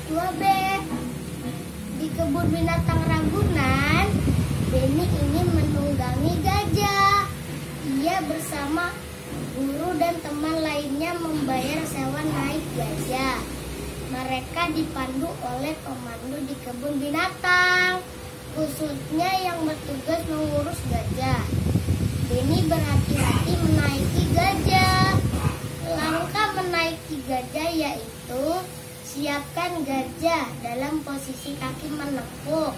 2B. Di kebun binatang Ragunan, Denny ingin menunggangi gajah. Ia bersama guru dan teman lainnya membayar sewa naik gajah. Mereka dipandu oleh pemandu di kebun binatang, khususnya yang bertugas mengurus gajah. Denny berhati-hati menaiki gajah. Langkah menaiki gajah yaitu siapkan gajah dalam posisi kaki menekuk.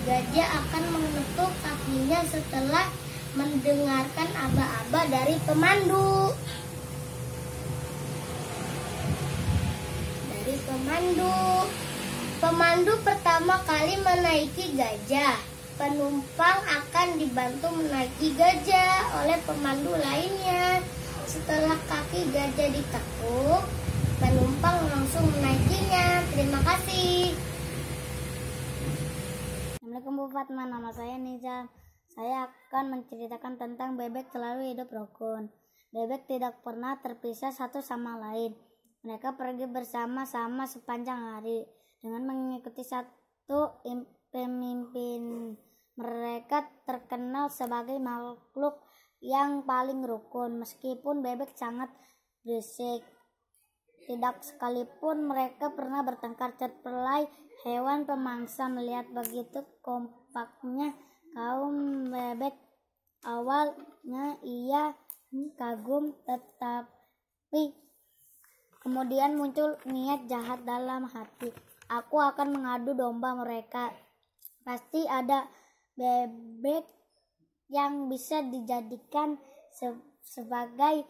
Gajah akan mengetuk kakinya setelah mendengarkan aba-aba dari pemandu. Pemandu pertama kali menaiki gajah. Penumpang akan dibantu menaiki gajah oleh pemandu lainnya. Setelah kaki gajah ditekuk, penumpang langsung menaikinya. Terima kasih. Assalamualaikum Bu Fatma, nama saya Nizam. Saya akan menceritakan tentang bebek selalu hidup rukun. Bebek tidak pernah terpisah satu sama lain. Mereka pergi bersama-sama sepanjang hari dengan mengikuti satu pemimpin. Mereka terkenal sebagai makhluk yang paling rukun, meskipun bebek sangat berisik. Tidak sekalipun mereka pernah bertengkar. Cerpelai, hewan pemangsa, melihat begitu kompaknya kaum bebek. Awalnya ia kagum, tetapi kemudian muncul niat jahat dalam hati. Aku akan mengadu domba mereka. Pasti ada bebek yang bisa dijadikan sebagai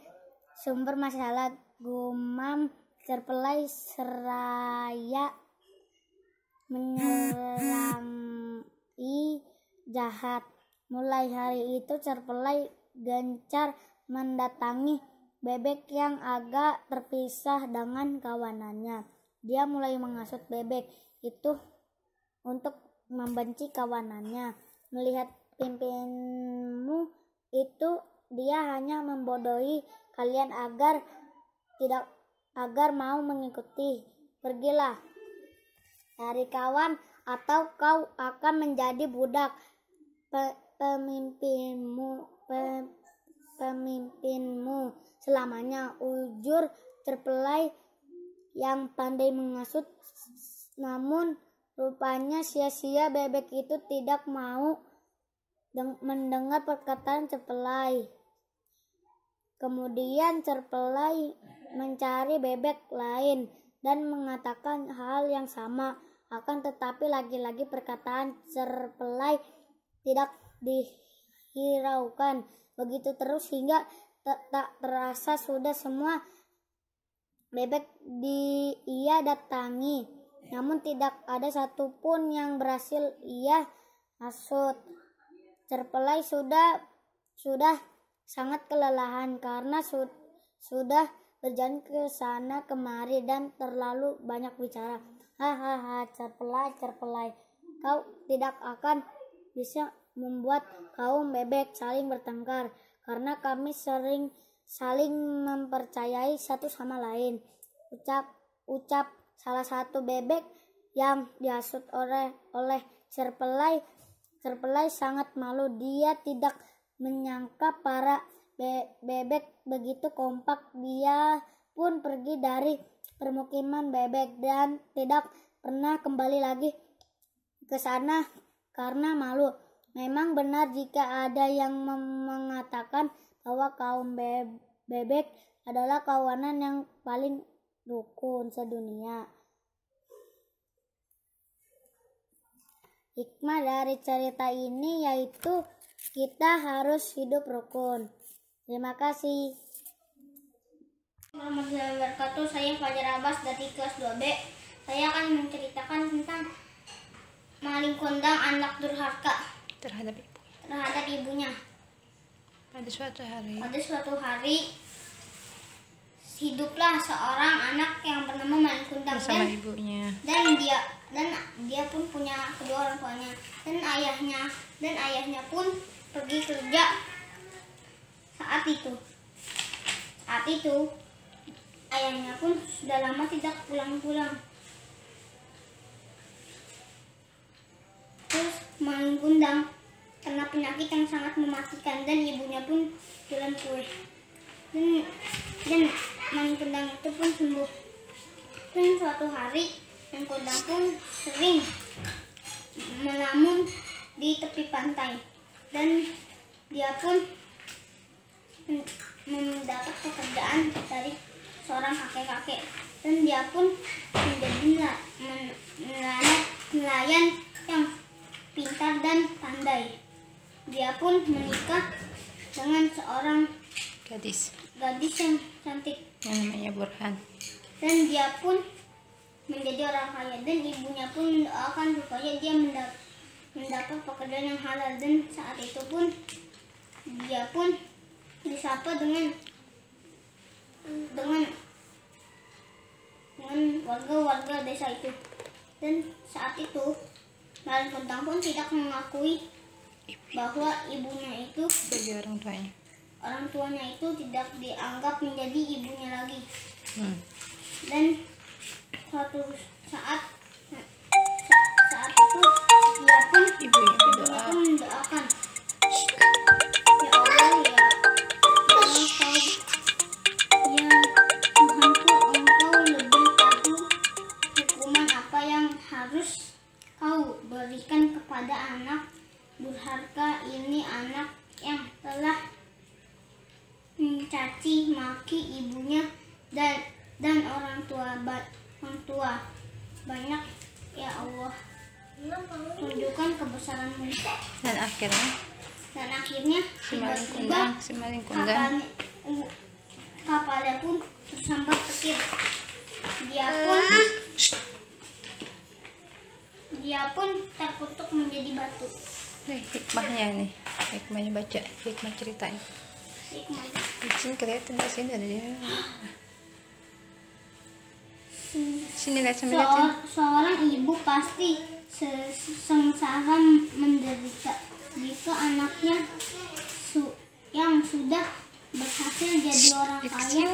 sumber masalah, gumam Cerpelai seraya menyerangi jahat. Mulai hari itu Cerpelai gencar mendatangi bebek yang agak terpisah dengan kawanannya. Dia mulai menghasut bebek itu untuk membenci kawanannya. Melihat pimpinmu itu, dia hanya membodohi kalian agar mau mengikuti. Pergilah cari kawan atau kau akan menjadi budak pemimpinmu selamanya, ujur Cerpelai yang pandai menghasut. Namun rupanya sia-sia, bebek itu tidak mau mendengar perkataan Cerpelai. Kemudian Cerpelai mencari bebek lain dan mengatakan hal yang sama. Akan tetapi lagi-lagi perkataan Cerpelai tidak dihiraukan. Begitu terus hingga tak terasa sudah semua bebek ia datangi. Namun tidak ada satupun yang berhasil ia hasut. Cerpelai sudah sangat kelelahan karena sudah berjalan ke sana kemari dan terlalu banyak bicara. Hahaha, Cerpelai, kau tidak akan bisa membuat kaum bebek saling bertengkar karena kami saling mempercayai satu sama lain. Ucap salah satu bebek yang dihasut oleh Cerpelai. Cerpelai sangat malu. Dia tidak menyangka para bebek begitu kompak. Dia pun pergi dari permukiman bebek dan tidak pernah kembali lagi ke sana karena malu. Memang benar jika ada yang mengatakan bahwa kaum bebek adalah kawanan yang paling rukun sedunia. Hikmah dari cerita ini yaitu kita harus hidup rukun. Terima kasih. Warahmatullahi wabarakatuh. Saya Fajar Abbas dari kelas 2B. Saya akan menceritakan tentang maling kondang anak durhaka terhadap ibunya. Pada suatu hari hiduplah seorang anak yang bernama Maling Kundang bersama ibunya. Dan dia pun punya kedua orang tuanya dan ayahnya pun pergi kerja. Saat itu ayahnya pun sudah lama tidak pulang-pulang. maling kundang kena penyakit yang sangat mematikan dan ibunya pun jualan kue. Dan maling kundang itu pun sembuh. Dan suatu hari maling kundang pun sering melamun di tepi pantai dan dia pun mendapat pekerjaan dari seorang kakek-kakek dan dia pun menjadi nelayan yang pintar dan pandai. Dia pun menikah dengan seorang Gadis yang cantik yang namanya Burhan. dan dia pun menjadi orang kaya dan ibunya pun mendoakan supaya dia mendapat pekerjaan yang halal. Dan saat itu pun dia pun disapa dengan warga-warga desa itu. Dan saat itu maling kundang pun tidak mengakui bahwa ibunya itu Sebagai orang tuanya itu tidak dianggap menjadi ibunya lagi. Dan suatu saat itu dia pun Ibunya berdoa. mendoakan, ya Allah, ya Tuhanku, Engkau lebih tahu hukuman apa yang harus Kau berikan kepada anak durhaka ini, anak yang telah mencaci maki ibunya dan orang tua banyak. Ya Allah, tunjukkan kebesaran-Mu. Dan akhirnya si maling tiba-tiba kundang kapalnya pun tersambar petir. Dia pun terkutuk menjadi batu. Hikmahnya baca hikmah ceritanya. Di sini kelihatan, di sini ada dia. Sini lihat Seorang ibu pasti sengsara menderita jika anaknya yang sudah berhasil jadi orang kaya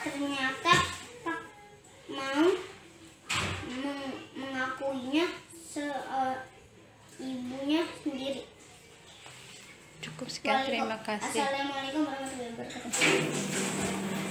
ternyata tak mau mengakuinya ibunya sendiri. Cukup sekian, terima kasih. Assalamualaikum warahmatullahi wabarakatuh.